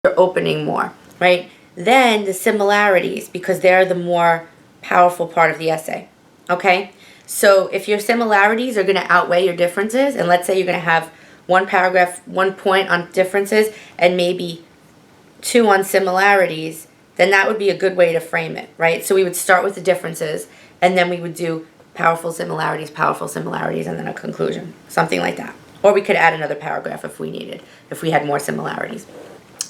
you're opening more, right? Then the similarities, because they're the more powerful part of the essay, okay? So if your similarities are going to outweigh your differences, and let's say you're going to have one paragraph, 1 point on differences, and maybe 2 on similarities, then that would be a good way to frame it, right? So we would start with the differences, and then we would do powerful similarities, and then a conclusion, something like that. Or we could add another paragraph if we needed, if we had more similarities.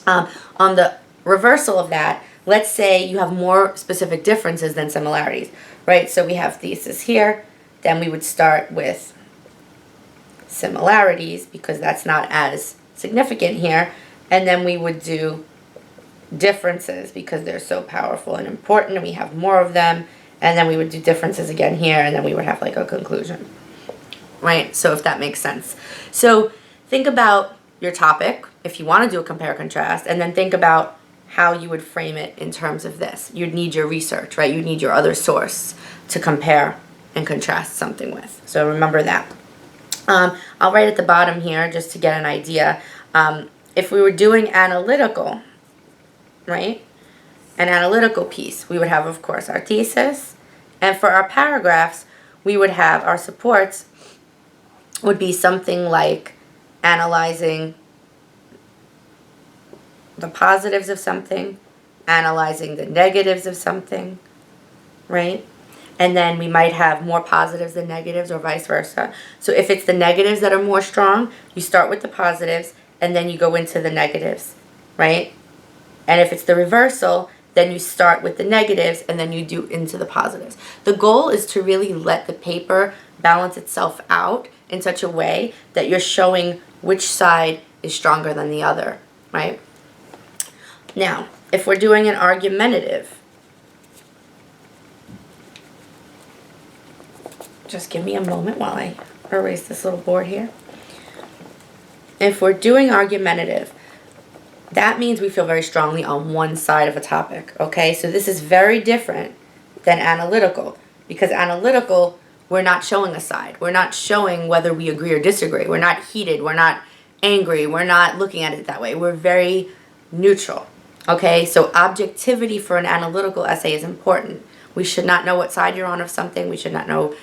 On the reversal of that, let's say you have more specific differences than similarities, right? So we have thesis here, then we would start with similarities because that's not as significant here, and then we would do differences because they're so powerful and important and we have more of them, and then we would do differences again here, and then we would have like a conclusion, right? So if that makes sense. So think about your topic if you want to do a compare contrast, and then think about how you would frame it in terms of this. You'd need your research, right? You'd need your other source to compare and contrast something with. So remember that. I'll write at the bottom here just to get an idea. If we were doing analytical, right? An analytical piece, we would have, of course, our thesis. And for our paragraphs, we would have our supports would be something like analyzing the positives of something, analyzing the negatives of something, right? And then we might have more positives than negatives or vice versa. So if it's the negatives that are more strong, you start with the positives and then you go into the negatives, right? And if it's the reversal, then you start with the negatives and then you do into the positives. The goal is to really let the paper balance itself out in such a way that you're showing which side is stronger than the other, right? Now, if we're doing an argumentative, just give me a moment while I erase this little board here. If we're doing argumentative, that means we feel very strongly on one side of a topic, okay? So this is very different than analytical, because analytical, we're not showing a side. We're not showing whether we agree or disagree. We're not heated. We're not angry. We're not looking at it that way. We're very neutral, okay? So objectivity for an analytical essay is important. We should not know what side you're on of something. We should not know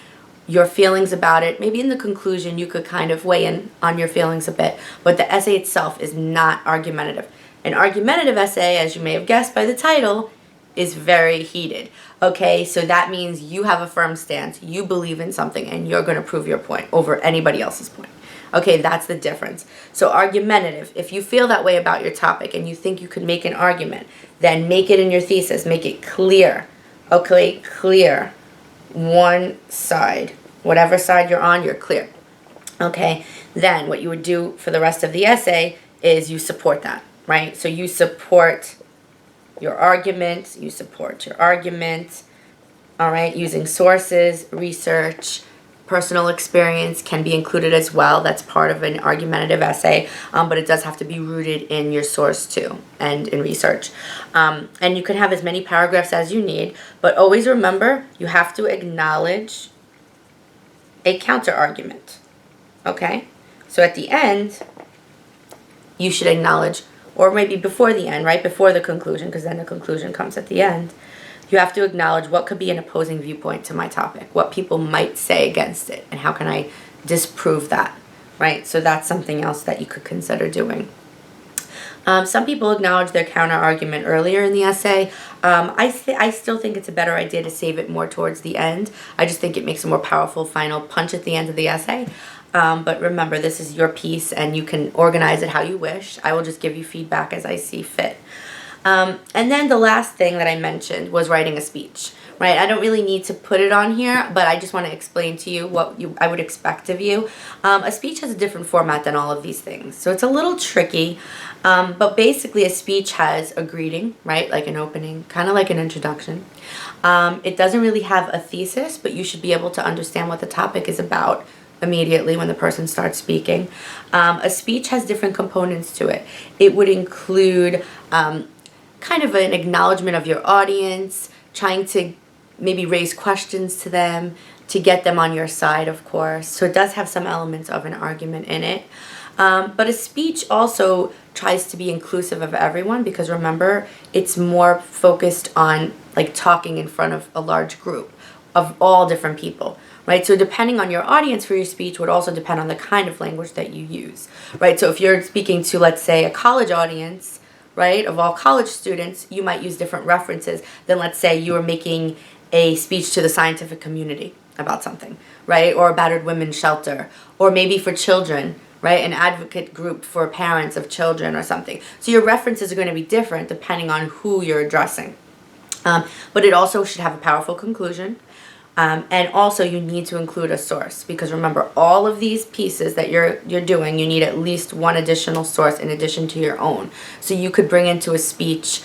your feelings about it. Maybe in the conclusion you could kind of weigh in on your feelings a bit, but the essay itself is not argumentative. An argumentative essay, as you may have guessed by the title, is very heated. Okay, so that means you have a firm stance, you believe in something, and you're going to prove your point over anybody else's point. Okay, that's the difference. So argumentative, if you feel that way about your topic and you think you could make an argument, then make it in your thesis, make it clear. Okay, clear. One side, whatever side you're on, you're clear. Okay, then what you would do for the rest of the essay is you support that, right? So you support your argument, all right, using sources, research, personal experience can be included as well. That's part of an argumentative essay, but it does have to be rooted in your source too and in research. And you can have as many paragraphs as you need, but always remember you have to acknowledge a counter argument. Okay? So at the end, you should acknowledge, or maybe before the end, right before the conclusion, because then the conclusion comes at the end. You have to acknowledge what could be an opposing viewpoint to my topic, what people might say against it, and how can I disprove that, right? So that's something else that you could consider doing. Some people acknowledge their counter argument earlier in the essay. I still think it's a better idea to save it more towards the end. I just think it makes a more powerful final punch at the end of the essay. But remember, this is your piece and you can organize it how you wish. I will just give you feedback as I see fit. And then the last thing that I mentioned was writing a speech, right? I don't really need to put it on here, but I just want to explain to you what I would expect of you. A speech has a different format than all of these things, so it's a little tricky, but basically a speech has a greeting, right? Like an opening, kind of like an introduction. It doesn't really have a thesis, but you should be able to understand what the topic is about immediately when the person starts speaking. A speech has different components to it. It would include kind of an acknowledgement of your audience, trying to maybe raise questions to them to get them on your side, of course. So it does have some elements of an argument in it. But a speech also tries to be inclusive of everyone, because remember, it's more focused on like talking in front of a large group of all different people, right? So depending on your audience for your speech would also depend on the kind of language that you use, right? So if you're speaking to, let's say, a college audience, right, of all college students, you might use different references than, let's say, you were making a speech to the scientific community about something, right? Or a battered women's shelter, or maybe for children, right? An advocate group for parents of children or something. So your references are going to be different depending on who you're addressing. But it also should have a powerful conclusion. And also you need to include a source, because remember, all of these pieces that you're doing, you need at least one additional source in addition to your own. So you could bring into a speech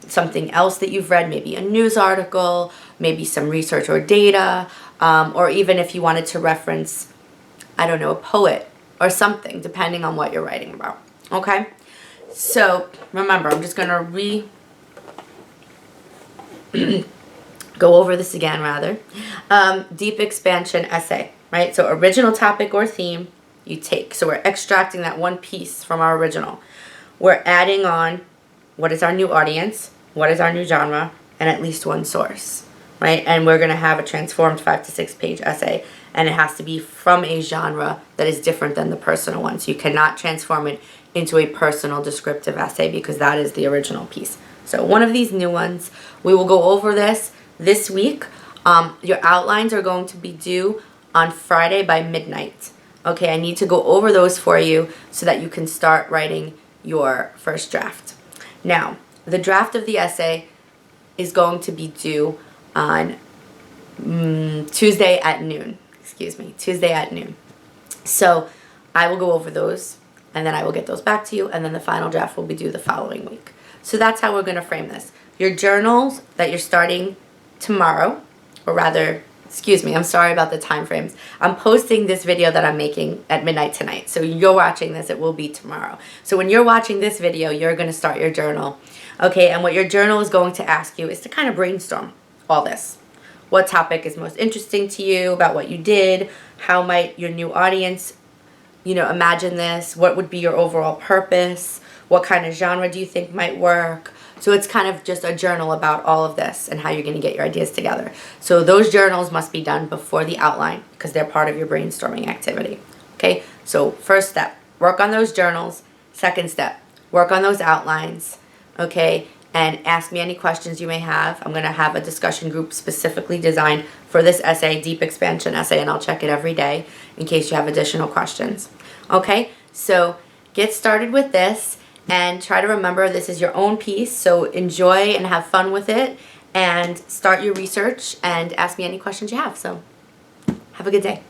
something else that you've read, maybe a news article, maybe some research or data, or even if you wanted to reference, I don't know, a poet or something, depending on what you're writing about. Okay? So remember, I'm just going to go over this again, rather. Deep expansion essay, right? So original topic or theme you take. So we're extracting that one piece from our original. We're adding on what is our new audience, what is our new genre, and at least one source, right? And we're going to have a transformed 5 to 6 page essay, and it has to be from a genre that is different than the personal one. So you cannot transform it into a personal descriptive essay, because that is the original piece. So one of these new ones, we will go over this week. Your outlines are going to be due on Friday by midnight. Okay, I need to go over those for you so that you can start writing your first draft. Now, the draft of the essay is going to be due on Tuesday at noon. Tuesday at noon. So I will go over those, and then I will get those back to you, and then the final draft will be due the following week. So that's how we're going to frame this. Your journals that you're starting tomorrow, or rather, I'm sorry about the time frames. I'm posting this video that I'm making at midnight tonight. So you're watching this, it will be tomorrow. So when you're watching this video, you're going to start your journal. Okay, and what your journal is going to ask you is to kind of brainstorm all this. What topic is most interesting to you about what you did? How might your new audience, imagine this? What would be your overall purpose? What kind of genre do you think might work? So it's kind of just a journal about all of this and how you're going to get your ideas together. So those journals must be done before the outline, because they're part of your brainstorming activity. Okay, so first step, work on those journals. Second step, work on those outlines. Okay, and ask me any questions you may have. I'm going to have a discussion group specifically designed for this essay, deep expansion essay, and I'll check it every day in case you have additional questions. Okay, so get started with this. And try to remember this is your own piece, so enjoy and have fun with it, and start your research and ask me any questions you have. So have a good day.